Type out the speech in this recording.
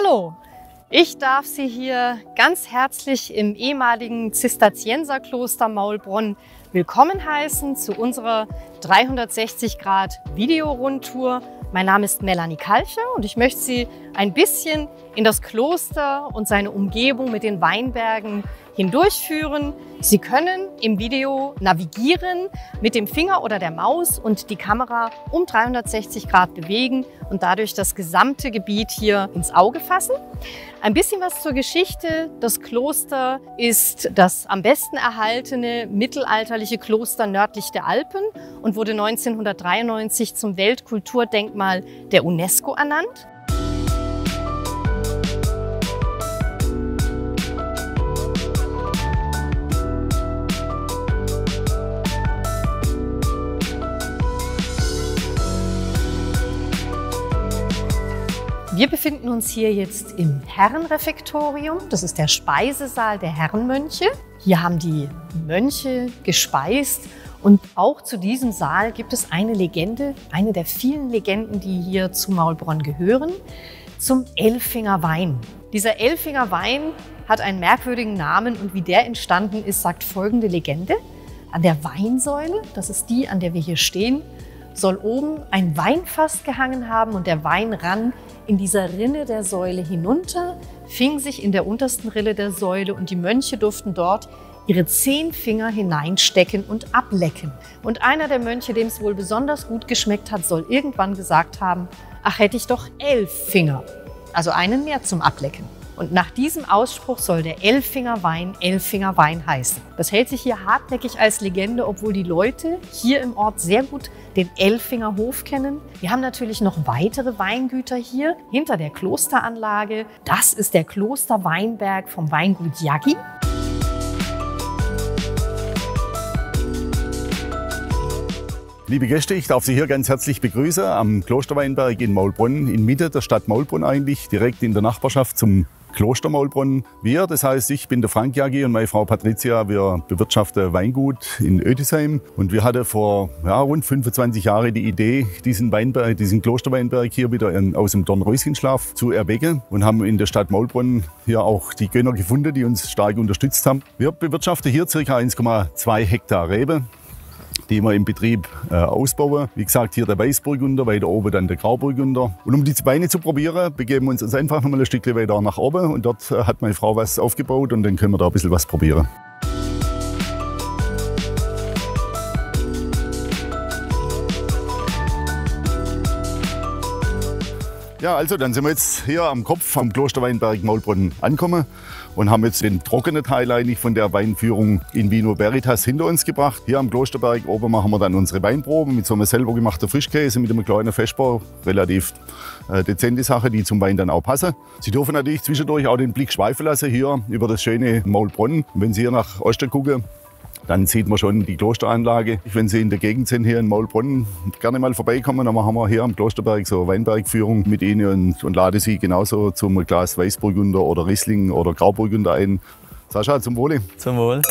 Hallo, ich darf Sie hier ganz herzlich im ehemaligen Zisterzienserkloster Maulbronn willkommen heißen zu unserer 360-Grad-Video-Rundtour. Mein Name ist Melanie Kalcher und ich möchte Sie ein bisschen in das Kloster und seine Umgebung mit den Weinbergen hindurchführen. Sie können im Video navigieren mit dem Finger oder der Maus und die Kamera um 360 Grad bewegen und dadurch das gesamte Gebiet hier ins Auge fassen. Ein bisschen was zur Geschichte. Das Kloster ist das am besten erhaltene mittelalterliche Kloster nördlich der Alpen und wurde 1993 zum Weltkulturdenkmal der UNESCO ernannt. Wir befinden uns hier jetzt im Herrenrefektorium. Das ist der Speisesaal der Herrenmönche. Hier haben die Mönche gespeist und auch zu diesem Saal gibt es eine Legende, eine der vielen Legenden, die hier zu Maulbronn gehören, zum Elfinger Wein. Dieser Elfinger Wein hat einen merkwürdigen Namen und wie der entstanden ist, sagt folgende Legende. An der Weinsäule, das ist die, an der wir hier stehen, soll oben ein Weinfass gehangen haben und der Wein rann in dieser Rinne der Säule hinunter, fing sich in der untersten Rille der Säule und die Mönche durften dort ihre 10 Finger hineinstecken und ablecken. Und einer der Mönche, dem es wohl besonders gut geschmeckt hat, soll irgendwann gesagt haben, ach, hätte ich doch 11 Finger, also einen mehr zum Ablecken. Und nach diesem Ausspruch soll der Elfinger Wein heißen. Das hält sich hier hartnäckig als Legende, obwohl die Leute hier im Ort sehr gut den Elfinger Hof kennen. Wir haben natürlich noch weitere Weingüter hier hinter der Klosteranlage. Das ist der Klosterweinberg vom Weingut Jaggi. Liebe Gäste, ich darf Sie hier ganz herzlich begrüßen am Klosterweinberg in Maulbronn, in Mitte der Stadt Maulbronn eigentlich, direkt in der Nachbarschaft zum Kloster Maulbronn. Das heißt, ich bin der Frank Jaggi und meine Frau Patricia, wir bewirtschaften Weingut in Oettisheim. Und wir hatten vor rund 25 Jahren die Idee, diesen Klosterweinberg hier wieder aus dem Dornröschenschlaf zu erwecken und haben in der Stadt Maulbronn hier auch die Gönner gefunden, die uns stark unterstützt haben. Wir bewirtschaften hier ca. 1,2 Hektar Rebe, die wir im Betrieb ausbauen. Wie gesagt, hier der Weißburgunder, weiter oben dann der Grauburgunder. Und um die Weine zu probieren, begeben wir uns einfach noch mal ein Stückchen weiter nach oben. Und dort hat meine Frau was aufgebaut und dann können wir da ein bisschen was probieren. Ja, also dann sind wir jetzt hier am Kopf am Klosterweinberg Maulbronn angekommen und haben jetzt den trockenen Teil eigentlich von der Weinführung in Vino Veritas hinter uns gebracht. Hier am Klosterberg oben machen wir dann unsere Weinproben mit so einem selber gemachten Frischkäse mit einem kleinen Festbau. Relativ dezente Sache, die zum Wein dann auch passen. Sie dürfen natürlich zwischendurch auch den Blick schweifen lassen hier über das schöne Maulbronn. Wenn Sie hier nach Osten gucken, dann sieht man schon die Klosteranlage. Wenn Sie in der Gegend sind, hier in Maulbronn, gerne mal vorbeikommen. Dann machen wir hier am Klosterberg so eine Weinbergführung mit Ihnen und lade Sie genauso zum Glas Weißburgunder oder Riesling oder Grauburgunder ein. Sascha, zum Wohle. Zum Wohl.